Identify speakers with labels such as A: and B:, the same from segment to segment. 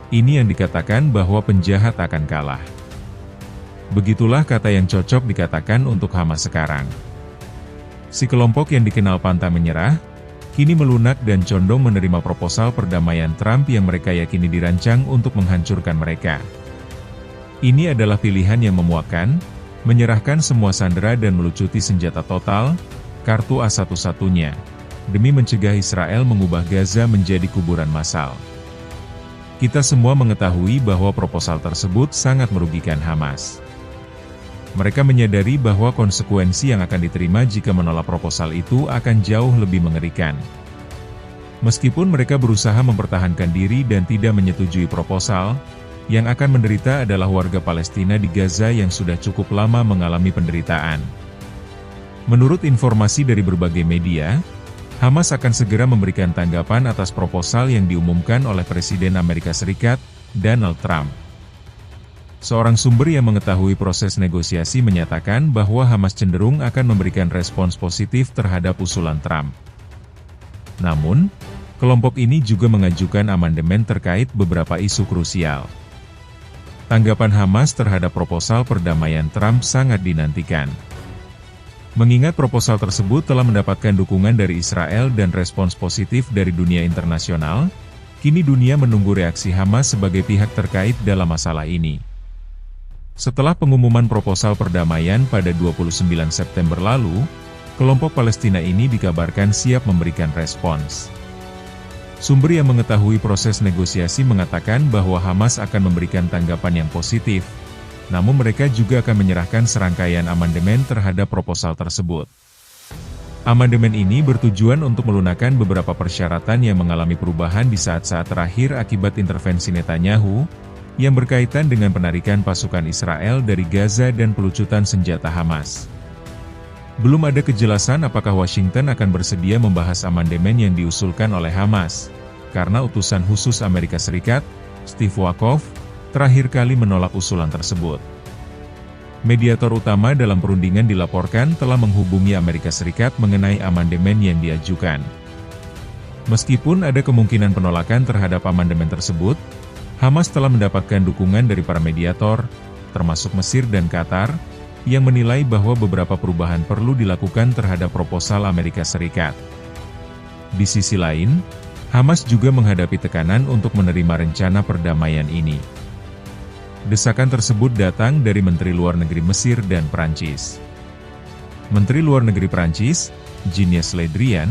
A: Ini yang dikatakan bahwa penjahat akan kalah. Begitulah kata yang cocok dikatakan untuk Hamas sekarang. Si kelompok yang dikenal pantang menyerah, kini melunak dan condong menerima proposal perdamaian Trump yang mereka yakini dirancang untuk menghancurkan mereka. Ini adalah pilihan yang memuakkan, menyerahkan semua sandera dan melucuti senjata total, kartu A satu-satunya, demi mencegah Israel mengubah Gaza menjadi kuburan massal. Kita semua mengetahui bahwa proposal tersebut sangat merugikan Hamas. Mereka menyadari bahwa konsekuensi yang akan diterima jika menolak proposal itu akan jauh lebih mengerikan. Meskipun mereka berusaha mempertahankan diri dan tidak menyetujui proposal, yang akan menderita adalah warga Palestina di Gaza yang sudah cukup lama mengalami penderitaan. Menurut informasi dari berbagai media, Hamas akan segera memberikan tanggapan atas proposal yang diumumkan oleh Presiden Amerika Serikat, Donald Trump. Seorang sumber yang mengetahui proses negosiasi menyatakan bahwa Hamas cenderung akan memberikan respons positif terhadap usulan Trump. Namun, kelompok ini juga mengajukan amandemen terkait beberapa isu krusial. Tanggapan Hamas terhadap proposal perdamaian Trump sangat dinantikan. Mengingat proposal tersebut telah mendapatkan dukungan dari Israel dan respons positif dari dunia internasional, kini dunia menunggu reaksi Hamas sebagai pihak terkait dalam masalah ini. Setelah pengumuman proposal perdamaian pada 29 September lalu, kelompok Palestina ini dikabarkan siap memberikan respons. Sumber yang mengetahui proses negosiasi mengatakan bahwa Hamas akan memberikan tanggapan yang positif, namun mereka juga akan menyerahkan serangkaian amandemen terhadap proposal tersebut. Amandemen ini bertujuan untuk melunakkan beberapa persyaratan yang mengalami perubahan di saat-saat terakhir akibat intervensi Netanyahu, yang berkaitan dengan penarikan pasukan Israel dari Gaza dan pelucutan senjata Hamas. Belum ada kejelasan apakah Washington akan bersedia membahas amandemen yang diusulkan oleh Hamas, karena utusan khusus Amerika Serikat, Steve Witkoff, terakhir kali menolak usulan tersebut. Mediator utama dalam perundingan dilaporkan telah menghubungi Amerika Serikat mengenai amandemen yang diajukan. Meskipun ada kemungkinan penolakan terhadap amandemen tersebut, Hamas telah mendapatkan dukungan dari para mediator, termasuk Mesir dan Qatar, yang menilai bahwa beberapa perubahan perlu dilakukan terhadap proposal Amerika Serikat. Di sisi lain, Hamas juga menghadapi tekanan untuk menerima rencana perdamaian ini. Desakan tersebut datang dari Menteri Luar Negeri Mesir dan Prancis. Menteri Luar Negeri Prancis, Jean-Yves Le Drian,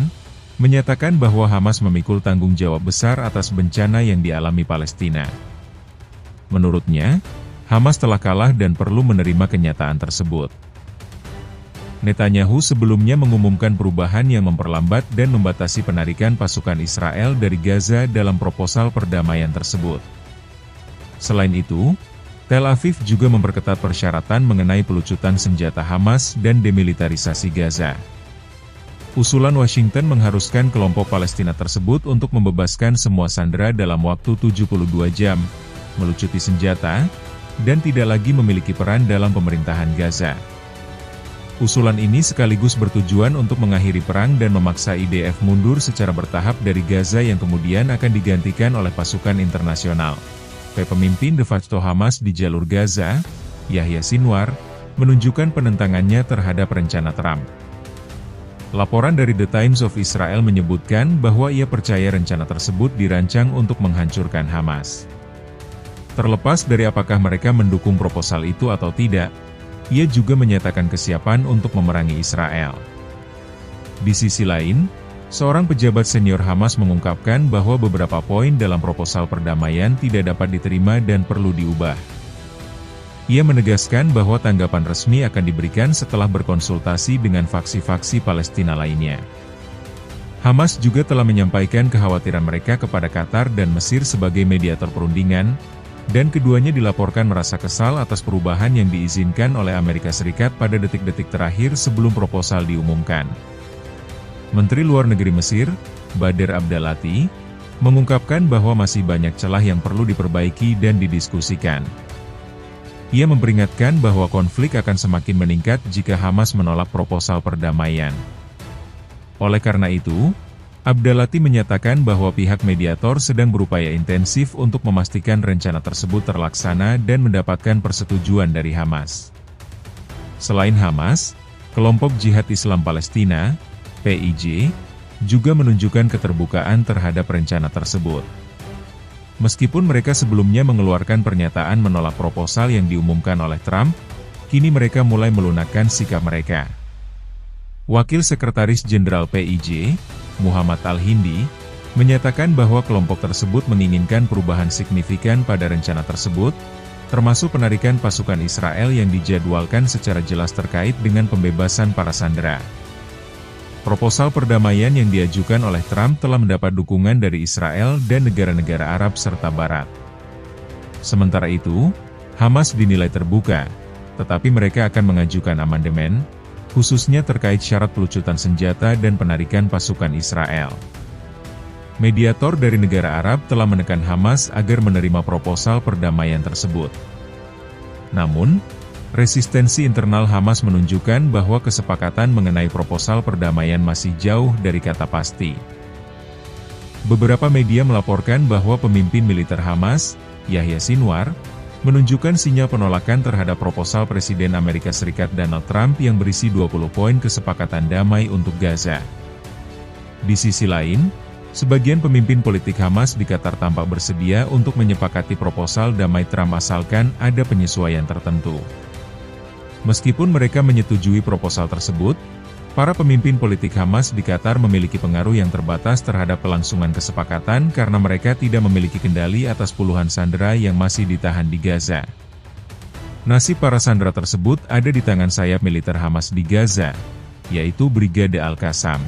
A: menyatakan bahwa Hamas memikul tanggung jawab besar atas bencana yang dialami Palestina. Menurutnya, Hamas telah kalah dan perlu menerima kenyataan tersebut. Netanyahu sebelumnya mengumumkan perubahan yang memperlambat dan membatasi penarikan pasukan Israel dari Gaza dalam proposal perdamaian tersebut. Selain itu, Tel Aviv juga memperketat persyaratan mengenai pelucutan senjata Hamas dan demilitarisasi Gaza. Usulan Washington mengharuskan kelompok Palestina tersebut untuk membebaskan semua sandera dalam waktu 72 jam, melucuti senjata, dan tidak lagi memiliki peran dalam pemerintahan Gaza. Usulan ini sekaligus bertujuan untuk mengakhiri perang dan memaksa IDF mundur secara bertahap dari Gaza yang kemudian akan digantikan oleh pasukan internasional. Pemimpin de facto Hamas di jalur Gaza, Yahya Sinwar, menunjukkan penentangannya terhadap rencana Trump. Laporan dari The Times of Israel menyebutkan bahwa ia percaya rencana tersebut dirancang untuk menghancurkan Hamas. Terlepas dari apakah mereka mendukung proposal itu atau tidak, ia juga menyatakan kesiapan untuk memerangi Israel. Di sisi lain, seorang pejabat senior Hamas mengungkapkan bahwa beberapa poin dalam proposal perdamaian tidak dapat diterima dan perlu diubah. Ia menegaskan bahwa tanggapan resmi akan diberikan setelah berkonsultasi dengan faksi-faksi Palestina lainnya. Hamas juga telah menyampaikan kekhawatiran mereka kepada Qatar dan Mesir sebagai mediator perundingan, dan keduanya dilaporkan merasa kesal atas perubahan yang diizinkan oleh Amerika Serikat pada detik-detik terakhir sebelum proposal diumumkan. Menteri Luar Negeri Mesir, Badr Abdelatty, mengungkapkan bahwa masih banyak celah yang perlu diperbaiki dan didiskusikan. Ia memperingatkan bahwa konflik akan semakin meningkat jika Hamas menolak proposal perdamaian. Oleh karena itu, Abdalati menyatakan bahwa pihak mediator sedang berupaya intensif untuk memastikan rencana tersebut terlaksana dan mendapatkan persetujuan dari Hamas. Selain Hamas, kelompok Jihad Islam Palestina, PIJ, juga menunjukkan keterbukaan terhadap rencana tersebut. Meskipun mereka sebelumnya mengeluarkan pernyataan menolak proposal yang diumumkan oleh Trump, kini mereka mulai melunakkan sikap mereka. Wakil Sekretaris Jenderal PIJ, Muhammad Al-Hindi, menyatakan bahwa kelompok tersebut menginginkan perubahan signifikan pada rencana tersebut, termasuk penarikan pasukan Israel yang dijadwalkan secara jelas terkait dengan pembebasan para sandera. Proposal perdamaian yang diajukan oleh Trump telah mendapat dukungan dari Israel dan negara-negara Arab serta Barat. Sementara itu, Hamas dinilai terbuka, tetapi mereka akan mengajukan amandemen, khususnya terkait syarat pelucutan senjata dan penarikan pasukan Israel. Mediator dari negara Arab telah menekan Hamas agar menerima proposal perdamaian tersebut. Namun, resistensi internal Hamas menunjukkan bahwa kesepakatan mengenai proposal perdamaian masih jauh dari kata pasti. Beberapa media melaporkan bahwa pemimpin militer Hamas, Yahya Sinwar, menunjukkan sinyal penolakan terhadap proposal Presiden Amerika Serikat Donald Trump yang berisi 20 poin kesepakatan damai untuk Gaza. Di sisi lain, sebagian pemimpin politik Hamas di Qatar tampak bersedia untuk menyepakati proposal damai Trump asalkan ada penyesuaian tertentu. Meskipun mereka menyetujui proposal tersebut, para pemimpin politik Hamas di Qatar memiliki pengaruh yang terbatas terhadap kelangsungan kesepakatan karena mereka tidak memiliki kendali atas puluhan sandera yang masih ditahan di Gaza. Nasib para sandera tersebut ada di tangan sayap militer Hamas di Gaza, yaitu Brigade Al-Qassam.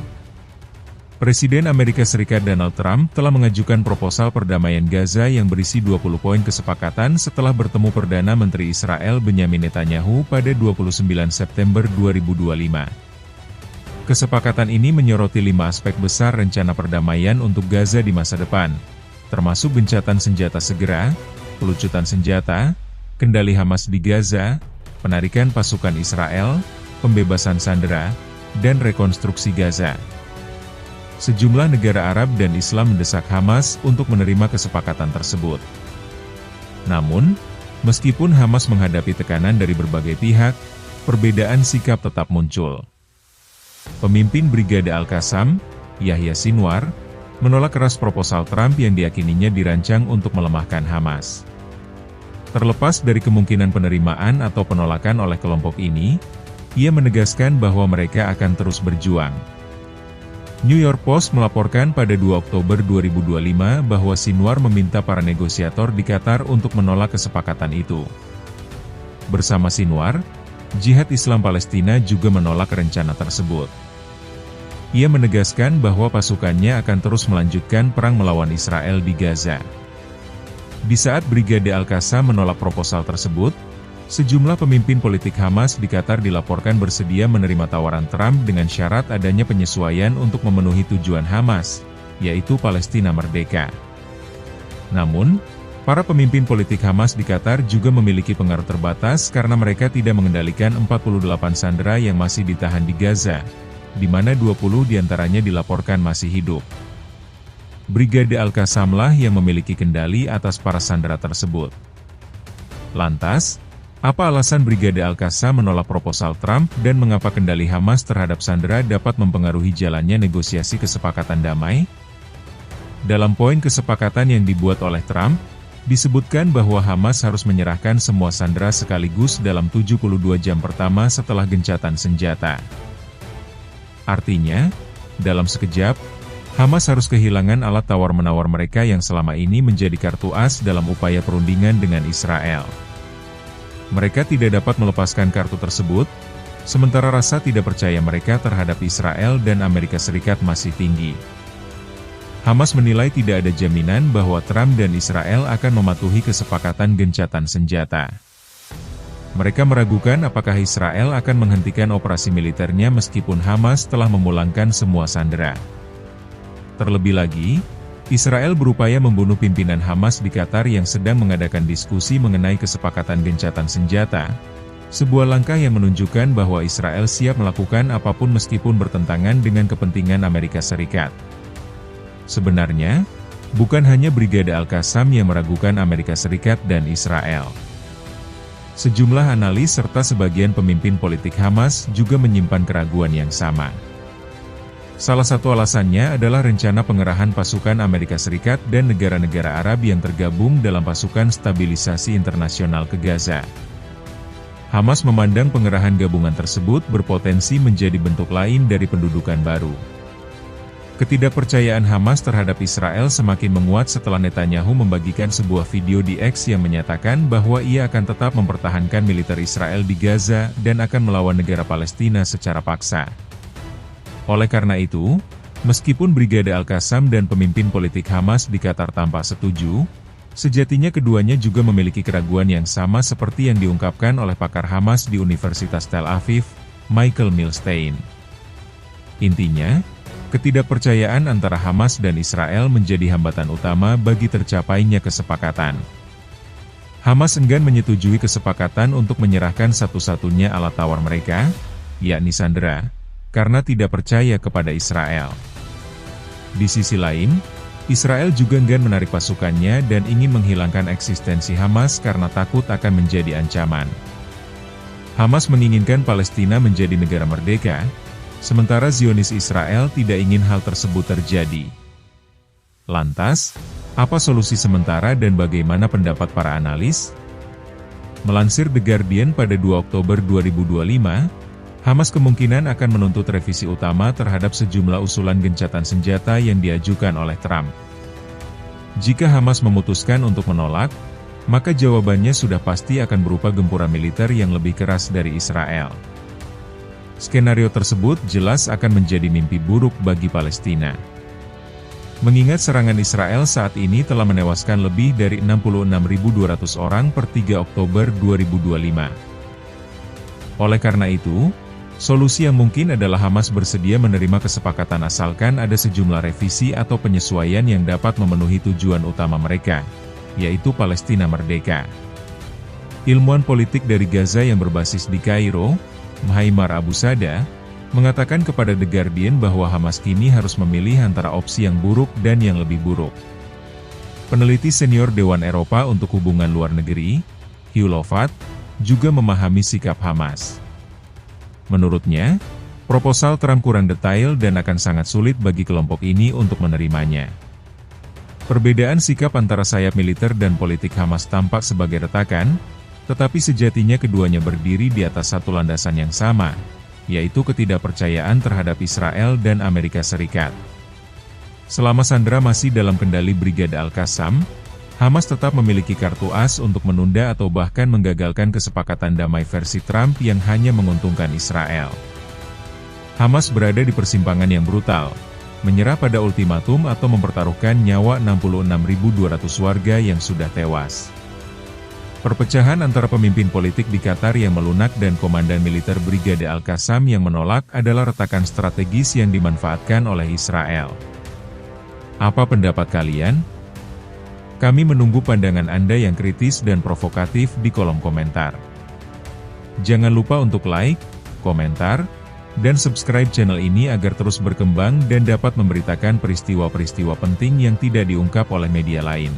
A: Presiden Amerika Serikat Donald Trump telah mengajukan proposal perdamaian Gaza yang berisi 20 poin kesepakatan setelah bertemu Perdana Menteri Israel Benyamin Netanyahu pada 29 September 2025. Kesepakatan ini menyoroti 5 aspek besar rencana perdamaian untuk Gaza di masa depan, termasuk gencatan senjata segera, pelucutan senjata, kendali Hamas di Gaza, penarikan pasukan Israel, pembebasan sandera, dan rekonstruksi Gaza. Sejumlah negara Arab dan Islam mendesak Hamas untuk menerima kesepakatan tersebut. Namun, meskipun Hamas menghadapi tekanan dari berbagai pihak, perbedaan sikap tetap muncul. Pemimpin Brigade Al-Qassam, Yahya Sinwar, menolak keras proposal Trump yang diyakininya dirancang untuk melemahkan Hamas. Terlepas dari kemungkinan penerimaan atau penolakan oleh kelompok ini, ia menegaskan bahwa mereka akan terus berjuang. New York Post melaporkan pada 2 Oktober 2025 bahwa Sinwar meminta para negosiator di Qatar untuk menolak kesepakatan itu. Bersama Sinwar, Jihad Islam Palestina juga menolak rencana tersebut. Ia menegaskan bahwa pasukannya akan terus melanjutkan perang melawan Israel di Gaza. Di saat Brigade Al-Qassam menolak proposal tersebut, sejumlah pemimpin politik Hamas di Qatar dilaporkan bersedia menerima tawaran Trump dengan syarat adanya penyesuaian untuk memenuhi tujuan Hamas, yaitu Palestina merdeka. Namun, para pemimpin politik Hamas di Qatar juga memiliki pengaruh terbatas karena mereka tidak mengendalikan 48 sandera yang masih ditahan di Gaza, di mana 20 diantaranya dilaporkan masih hidup. Brigade Al-Qassamlah yang memiliki kendali atas para sandera tersebut. Lantas, apa alasan Brigade Al-Qassam menolak proposal Trump dan mengapa kendali Hamas terhadap sandera dapat mempengaruhi jalannya negosiasi kesepakatan damai? Dalam poin kesepakatan yang dibuat oleh Trump, disebutkan bahwa Hamas harus menyerahkan semua sandera sekaligus dalam 72 jam pertama setelah gencatan senjata. Artinya, dalam sekejap, Hamas harus kehilangan alat tawar-menawar mereka yang selama ini menjadi kartu as dalam upaya perundingan dengan Israel. Mereka tidak dapat melepaskan kartu tersebut, sementara rasa tidak percaya mereka terhadap Israel dan Amerika Serikat masih tinggi. Hamas menilai tidak ada jaminan bahwa Trump dan Israel akan mematuhi kesepakatan gencatan senjata. Mereka meragukan apakah Israel akan menghentikan operasi militernya meskipun Hamas telah memulangkan semua sandera. Terlebih lagi, Israel berupaya membunuh pimpinan Hamas di Qatar yang sedang mengadakan diskusi mengenai kesepakatan gencatan senjata, sebuah langkah yang menunjukkan bahwa Israel siap melakukan apapun meskipun bertentangan dengan kepentingan Amerika Serikat. Sebenarnya, bukan hanya Brigade Al-Qassam yang meragukan Amerika Serikat dan Israel. Sejumlah analis serta sebagian pemimpin politik Hamas juga menyimpan keraguan yang sama. Salah satu alasannya adalah rencana pengerahan pasukan Amerika Serikat dan negara-negara Arab yang tergabung dalam pasukan stabilisasi internasional ke Gaza. Hamas memandang pengerahan gabungan tersebut berpotensi menjadi bentuk lain dari pendudukan baru. Ketidakpercayaan Hamas terhadap Israel semakin menguat setelah Netanyahu membagikan sebuah video di X yang menyatakan bahwa ia akan tetap mempertahankan militer Israel di Gaza dan akan melawan negara Palestina secara paksa. Oleh karena itu, meskipun Brigade Al-Qassam dan pemimpin politik Hamas di Qatar tampak setuju, sejatinya keduanya juga memiliki keraguan yang sama seperti yang diungkapkan oleh pakar Hamas di Universitas Tel Aviv, Michael Milstein. Intinya, ketidakpercayaan antara Hamas dan Israel menjadi hambatan utama bagi tercapainya kesepakatan. Hamas enggan menyetujui kesepakatan untuk menyerahkan satu-satunya alat tawar mereka, yakni sandera, karena tidak percaya kepada Israel. Di sisi lain, Israel juga enggan menarik pasukannya dan ingin menghilangkan eksistensi Hamas karena takut akan menjadi ancaman. Hamas menginginkan Palestina menjadi negara merdeka, sementara Zionis Israel tidak ingin hal tersebut terjadi. Lantas, apa solusi sementara dan bagaimana pendapat para analis? Melansir The Guardian pada 2 Oktober 2025, Hamas kemungkinan akan menuntut revisi utama terhadap sejumlah usulan gencatan senjata yang diajukan oleh Trump. Jika Hamas memutuskan untuk menolak, maka jawabannya sudah pasti akan berupa gempuran militer yang lebih keras dari Israel. Skenario tersebut jelas akan menjadi mimpi buruk bagi Palestina. Mengingat serangan Israel saat ini telah menewaskan lebih dari 66.200 orang per 3 Oktober 2025. Oleh karena itu, solusi yang mungkin adalah Hamas bersedia menerima kesepakatan asalkan ada sejumlah revisi atau penyesuaian yang dapat memenuhi tujuan utama mereka, yaitu Palestina merdeka. Ilmuwan politik dari Gaza yang berbasis di Kairo, Muhammad Abu Sada, mengatakan kepada The Guardian bahwa Hamas kini harus memilih antara opsi yang buruk dan yang lebih buruk. Peneliti senior Dewan Eropa untuk Hubungan Luar Negeri, Hugh Lovat, juga memahami sikap Hamas. Menurutnya, proposal Trump kurang detail dan akan sangat sulit bagi kelompok ini untuk menerimanya. Perbedaan sikap antara sayap militer dan politik Hamas tampak sebagai retakan, tetapi sejatinya keduanya berdiri di atas satu landasan yang sama, yaitu ketidakpercayaan terhadap Israel dan Amerika Serikat. Selama sandera masih dalam kendali Brigade Al-Qassam, Hamas tetap memiliki kartu as untuk menunda atau bahkan menggagalkan kesepakatan damai versi Trump yang hanya menguntungkan Israel. Hamas berada di persimpangan yang brutal, menyerah pada ultimatum atau mempertaruhkan nyawa 66.200 warga yang sudah tewas. Perpecahan antara pemimpin politik di Qatar yang melunak dan komandan militer Brigade Al-Qassam yang menolak adalah retakan strategis yang dimanfaatkan oleh Israel. Apa pendapat kalian? Kami menunggu pandangan Anda yang kritis dan provokatif di kolom komentar. Jangan lupa untuk like, komentar, dan subscribe channel ini agar terus berkembang dan dapat memberitakan peristiwa-peristiwa penting yang tidak diungkap oleh media lain.